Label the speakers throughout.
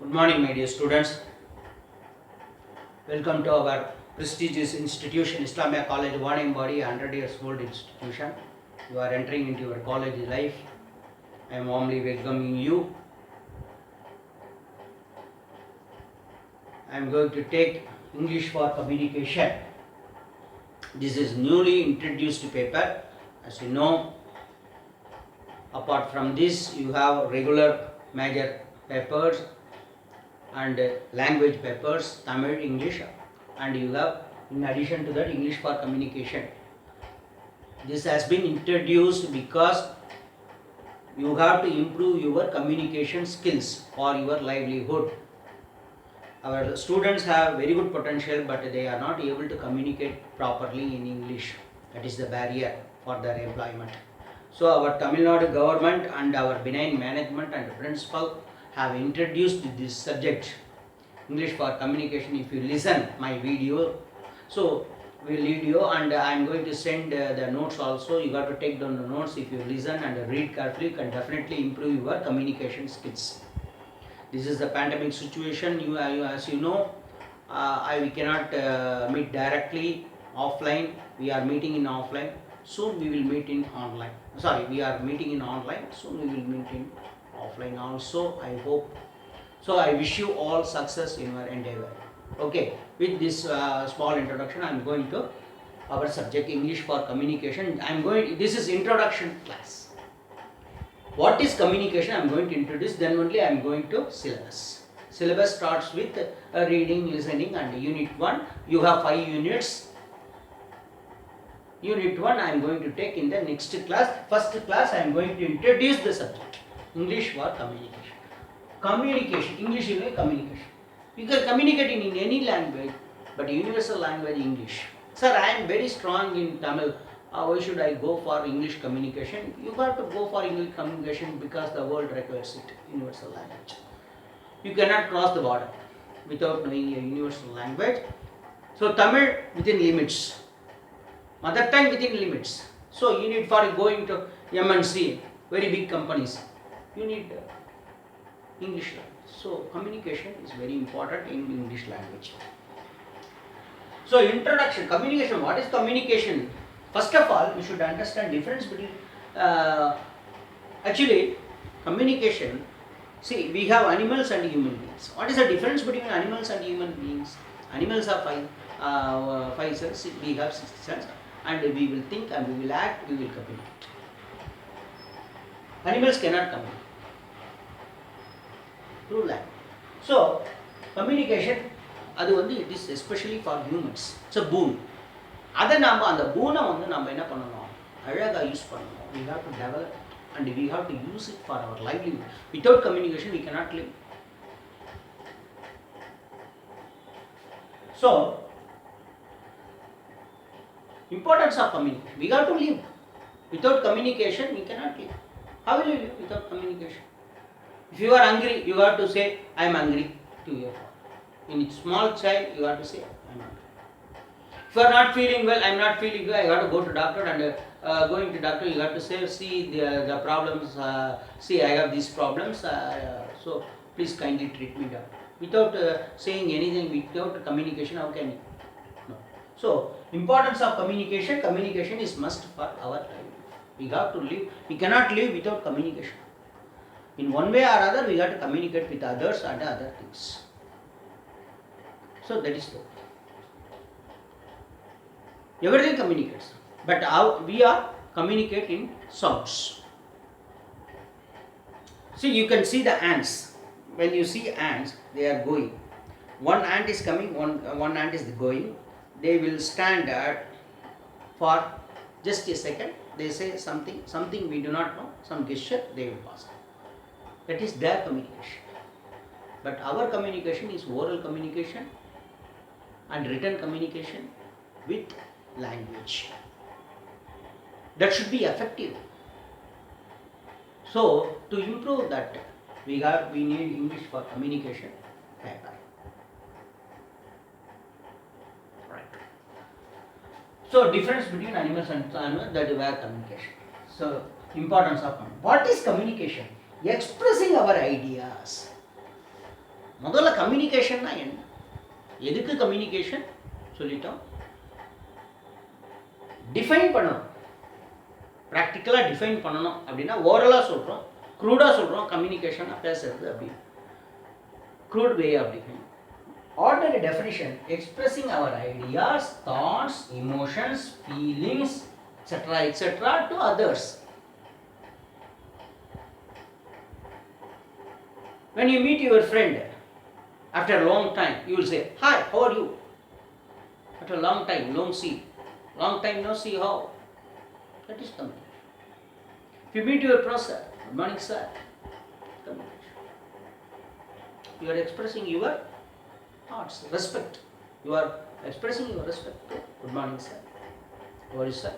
Speaker 1: Good morning, my dear students. Welcome to our prestigious institution, Islamia College, Wanembadi, 100 years old institution. You are entering into your college life. I am warmly welcoming you. I am going to take English for communication. This is newly introduced paper. As you know, apart from this, you have regular major papers and language papers, Tamil, English, and you have in addition to that English for communication. This has been introduced because you have to improve your communication skills for your livelihood. Our students have very good potential, but they are not able to communicate properly in English. That is the barrier for their employment. So our Tamil Nadu government and our benign management and principal have introduced this subject, English for communication. If you listen my video, so we'll lead you, and I am going to send the notes also. You got to take down the notes. If you listen and read carefully, you can definitely improve your communication skills. This is the pandemic situation. As you know, we cannot meet directly offline. We are meeting in offline. Soon we will meet in online. Sorry, we are meeting in online. Soon we will meet in offline also, I hope. So I wish you all success in your endeavor. Okay, with this small introduction, I am going to our subject, English for communication. This is introduction class. What is communication? I am going to introduce, then only I am going to syllabus. Syllabus starts with reading, listening, and unit 1. You have 5 units. Unit 1 I am going to take in the next class. First class I am going to introduce the subject, English for communication. Communication, English is communication. You can communicate in any language, but universal language English. Sir, I am very strong in Tamil. Why should I go for English communication? You got to go for English communication because the world requires it, universal language. You cannot cross the border without knowing a universal language. So Tamil within limits. Mother tongue within limits. So you need for going to MNC, very big companies, you need English language. So communication is very important in English language. So introduction, communication. What is communication? First of all, you should understand difference between actually communication. See, we have animals and human beings. What is the difference between animals and human beings? Animals have five senses. We have 6 senses. And we will think and we will act, we will communicate. Animals cannot communicate through language. So, communication, it is especially for humans. It's a boon. அதை நாம் அந்த boon-ஐ நம்ம என்ன பண்ணணும், அழகாக use பண்ணணும். We have to develop it and we have to use it for our livelihood. Without communication, we cannot live. So, importance of communication. We got to live. Without communication, we cannot live. How will you live without communication? If you are hungry, you got to say, I am hungry to your father. In a small child, you got to say, I am hungry. If you are not feeling well, I am not feeling well, I got to go to doctor, and going to doctor, you got to say, see the problems, see I have these problems, so please kindly treat me, doctor. Without saying anything, without communication, how can you? No. So, importance of communication. Communication is must for our life. We have to live. We cannot live without communication. In one way or other, we have to communicate with others and other things. So that is the everything communicates. But how we are communicate in sounds. See, you can see the ants. When you see ants, they are going. One ant is coming, one ant is going. They will stand for just a second. They say something we do not know, some gesture, they will pass. That is their communication. But our communication is oral communication and written communication with language. That should be effective. So, to improve that, we need English for communication paper. So, difference between animals and animals, that is where communication. So, importance of communication. What is communication? Expressing our ideas. முதல்ல கம்யூனிகேஷன்னா என்ன, எதுக்கு communication சொல்லிட்டோம். Define பண்ணணும், ப்ராக்டிக்கலாக define பண்ணணும். அப்படின்னா ஓரலாக சொல்கிறோம், க்ரூடாக சொல்கிறோம். கம்யூனிகேஷனாக பேசுறது அப்படின்னு crude way of define. Ordinary definition: expressing our ideas, thoughts, emotions, feelings, etc. to others. When you meet your friend after a long time, you will say, "Hi, how are you?" After a long time no see, how? That is communication. If you meet your professor, "Good morning, sir," communication. You are expressing your thoughts, respect. You are expressing your respect to, "Good morning, sir. How are you, sir?"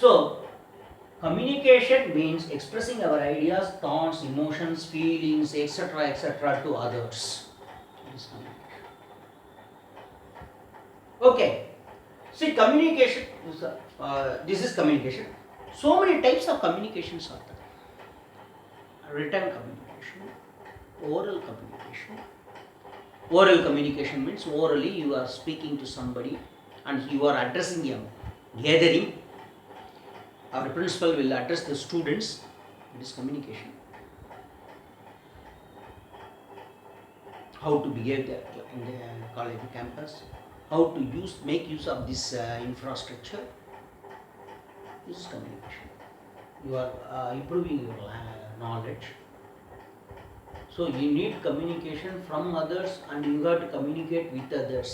Speaker 1: So, communication means expressing our ideas, thoughts, emotions, feelings, etc. to others. This is communication. Okay. See, communication is this is communication. So many types of communications are there. Written communication, oral communication. Oral communication means orally you are speaking to somebody and you are addressing a gathering. Our principal will address the students. It is communication. How to behave there in the college campus, how to make use of this infrastructure. This is communication. You are improving your knowledge. So you need communication from others and you have to communicate with others.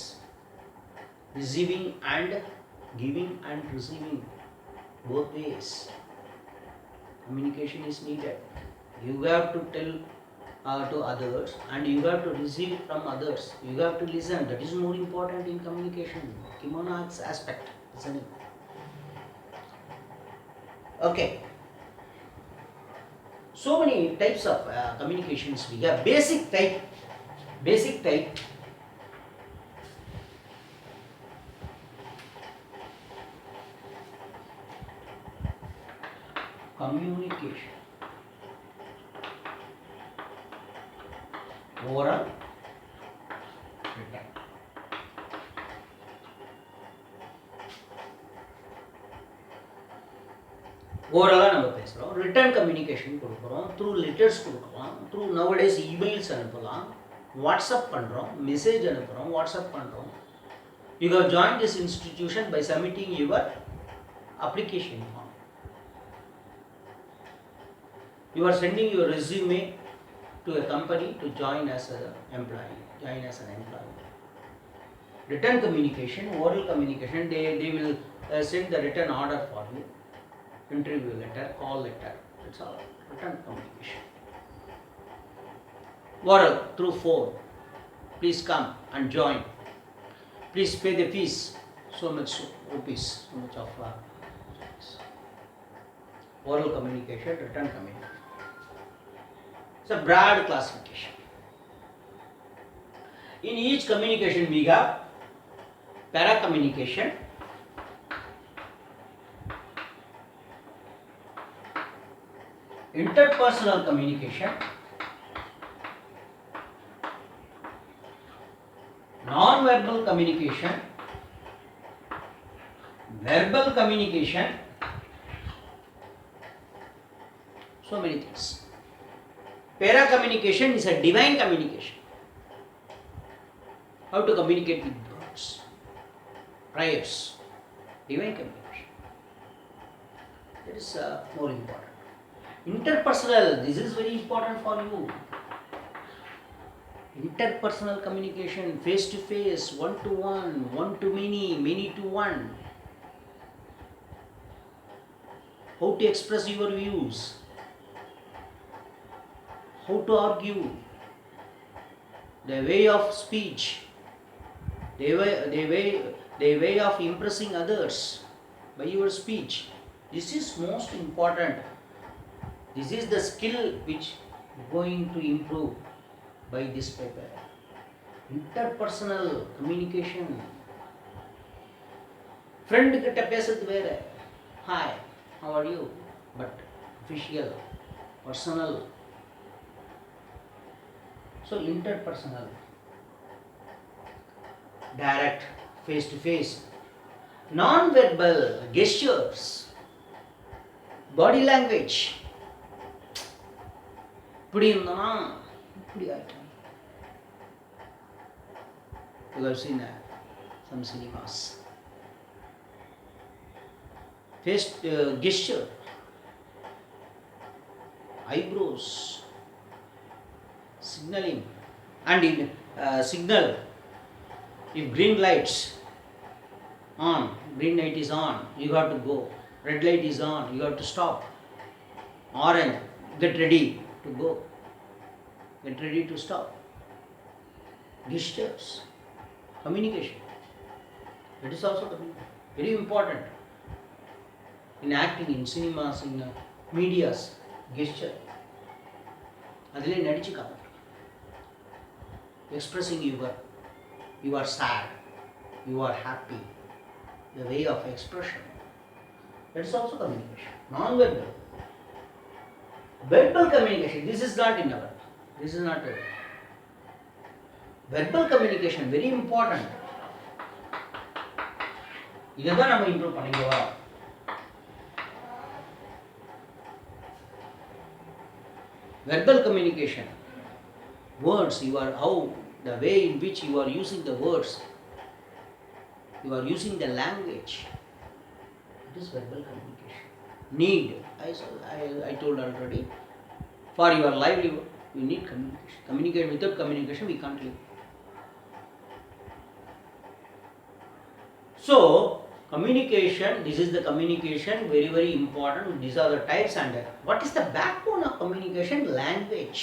Speaker 1: Receiving and giving and receiving, both ways. Communication is needed. You have to tell to others and you have to receive from others. You have to listen. That is more important in communication. Kimono aspect, listening. Okay. So many types of communications we have. Basic type. Communication. Oral, written. ஓரலாக நம்ம பேசுகிறோம். Written communication கொடுக்குறோம், through letters கொடுக்குறோம், through nowadays emails அனுப்பலாம், WhatsApp பண்ணுறோம், message அனுப்புகிறோம், WhatsApp பண்ணுறோம். You have join this institution by submitting your application form. You are sending your resume to a company to join as an employee. Written communication, oral communication, they will send the written order for you. Interview letter, call letter, that's all. Written communication. Oral, through phone. Please come and join. Please pay the fees. So much rupees, so much of oral communication, written communication. It's a broad classification. In each communication we have para-communication, interpersonal communication, non-verbal communication, verbal communication, so many things. Para-communication is a divine communication. How to communicate with birds, prayers, divine communication. That is more important. Interpersonal, this is very important for you. Interpersonal communication, face to face, one to one, one to many, many to one. How to express your views, how to argue, the way of speech, the way of impressing others by your speech. This is most important. This is the skill which going to improve by this paper. Interpersonal communication. Friend கிட்ட பேசுறது வேற, hi, how are you, but official personal. So interpersonal, direct, face to face, non-verbal gestures, body language. இப்படி இருந்தோம்னா இப்படி ஆயிட்டோம். You have seen some cinemas. Face gesture, eyebrows, signaling, and in signal, if green lights on, green light is on, you got to go. Red light is on, you got to stop. Orange, get ready to go. Get ready to stop. Gestures, communication. It is also very important in acting, in cinemas, in medias. Gesture. அதிலே நடிச்சு காமிக்கணும். Expressing you are sad, you are happy, the way of expression. That is also communication. Non-verbal. Verbal communication. This is not in our. This is not it. Verbal communication very important. இதைதான் நம்ம improve பண்ணிக்கவா. Verbal communication. Words, the way in which you are using the words, you are using the language. It is verbal communication. Need, I told already, for your livelihood, you need communication. Communicate. Without communication, we can't live. So, communication, this is the communication, very, very important. These are the types. And what is the backbone of communication? Language.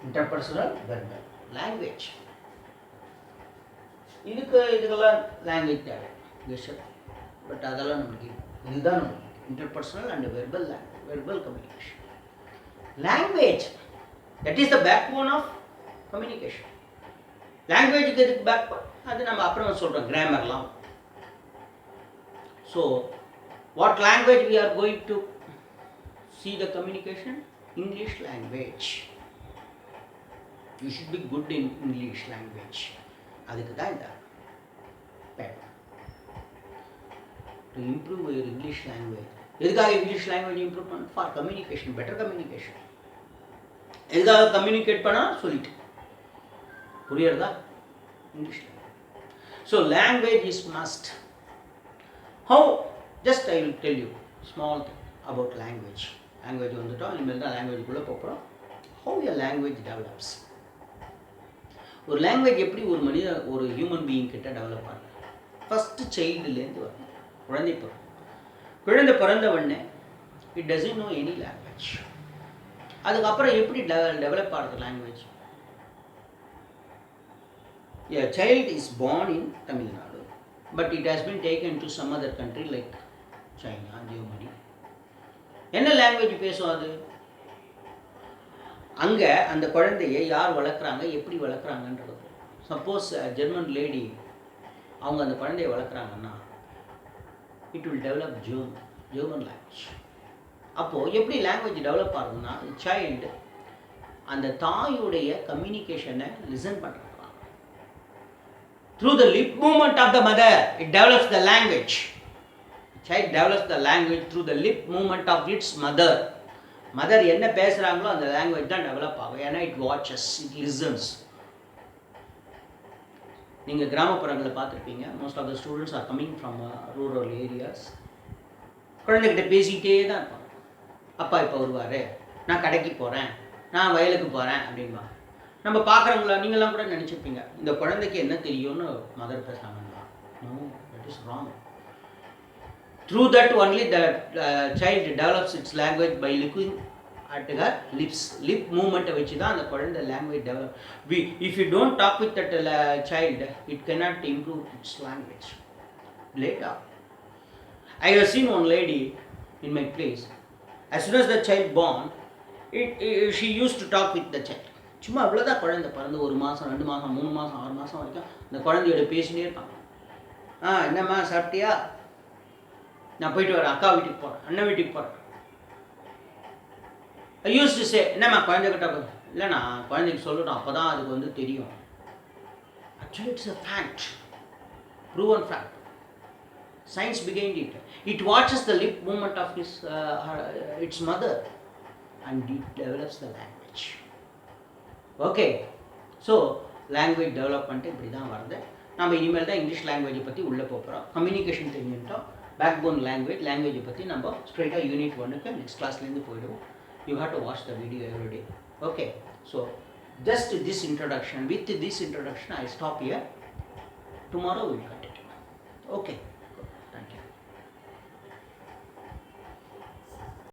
Speaker 1: Interpersonal, verbal. Language. இதுக்கெல்லாம் language தேவை விஷயம். But அதெல்லாம் நமக்கு இதுதான் நமக்கு interpersonal and verbal communication. Language, that is the backbone of communication. லாங்குவேஜுக்கு எதுக்கு backbone அது நம்ம அப்புறமா சொல்கிறோம், கிராமர்லாம். So what language we are going to see the communication? English language. You should be good in English language. அதுக்கு தான் இந்த pattern. To improve your English language. எதுக்காக இங்கிலீஷ் லாங்குவேஜ் இம்ப்ரூவ் பண்ண? For communication, better communication. எதுக்காக communicate பண்ணால் சொல்லிட்டு புரியுறதா? English language. So language is must. How? Just I will tell you small thing about language. Language வந்துட்டோம், இனிமேல் தான் லாங்குவேஜுக்குள்ளே போகிறோம். How a language develops. ஒரு லாங்குவேஜ் எப்படி ஒரு ஹியூமன் பீயிங் கிட்ட டெவலப் ஆகுது? ஃபஸ்ட்டு சைல்டுலேருந்து வரும், குழந்தை பிறந்த உடனே it doesn't know any language. அதுக்கப்புறம் எப்படி டெவலப் ஆகுது language? A child is born in Tamil Nadu, but it has been taken to some other country like China, Germany. என்ன லாங்குவேஜ் பேசும் அது? அங்கே அந்த குழந்தையை யார் வளர்க்குறாங்க, எப்படி வளர்க்குறாங்கன்றது. சப்போஸ் ஜெர்மன் லேடி அவங்க அந்த குழந்தையை வளர்க்குறாங்கன்னா it will develop German language. அப்போது எப்படி லாங்குவேஜ் டெவலப் ஆகுதுன்னா, சைல்டு அந்த தாயுடைய கம்யூனிகேஷனை லிசன் பண்ணுறாங்க. Through the lip movement of the mother, it develops the language. Child develops the language through the lip movement of its mother. Mother என்ன பேசுகிறாங்களோ அந்த language தான் டெவலப் ஆகும். ஏன்னா இட் வாட்சஸ், இட் லிசன்ஸ். நீங்கள் கிராமப்புறங்களில் பார்த்துருப்பீங்க, most of the students are coming from rural areas. குழந்தைகிட்ட பேசிக்கிட்டே தான் இருப்பாங்க. அப்பா இப்போ வருவார், நான் கடைக்கு போகிறேன், நான் வயலுக்கு போகிறேன் அப்படின்பா. நம்ம பார்க்குறவங்கள நீங்களாம் கூட நினச்சிருப்பீங்க, இந்த குழந்தைக்கு என்ன தெரியும்னு மதர் பேசுகிறாங்கன்னா. No, that is wrong. Through that only the child develops its language by looking at her lips. Lip movement வச்சு தான் அந்த குழந்தை language develop. If you don't talk with that child, it cannot improve its language. Later, I have seen one lady in my place. As soon as the child born, she used to talk with the child. சும்மா அவ்வளோதான். குழந்தை பிறந்து 1 மாதம் 2 மாதம் 3 மாதம் 6 மாதம் வரைக்கும் அந்த குழந்தையோட பேசினே இருப்பாங்க. என்னம்மா சாப்பிட்டியா? நான் போயிட்டு வரேன், அக்கா வீட்டுக்கு போகிறேன், அண்ணன் வீட்டுக்கு போகிறேன். I used to say, என்னம்மா குழந்தைகிட்ட இல்லைண்ணா குழந்தைக்கு சொல்லணும் அப்போ தான் அதுக்கு வந்து தெரியும். Actually, it's a fact, proven fact. Science behind it. It watches the lip movement of its mother and it develops the language. Okay, so language development இப்படி தான் வருது. நம்ம இனிமேல் தான் இங்கிலீஷ் லாங்குவேஜை பற்றி உள்ளே போகிறோம். கம்யூனிகேஷன் தெரிஞ்சுட்டோம். பேக்போன் லாங்குவேஜை பற்றி நம்ம ஸ்ட்ரெயிட்டாக யூனிட் 1க்கு நெக்ஸ்ட் கிளாஸ்லேருந்து போயிடுவோம். You have to watch the video every day. Okay, so just this introduction. With this introduction, I stop here. Tomorrow we will continue. Okay.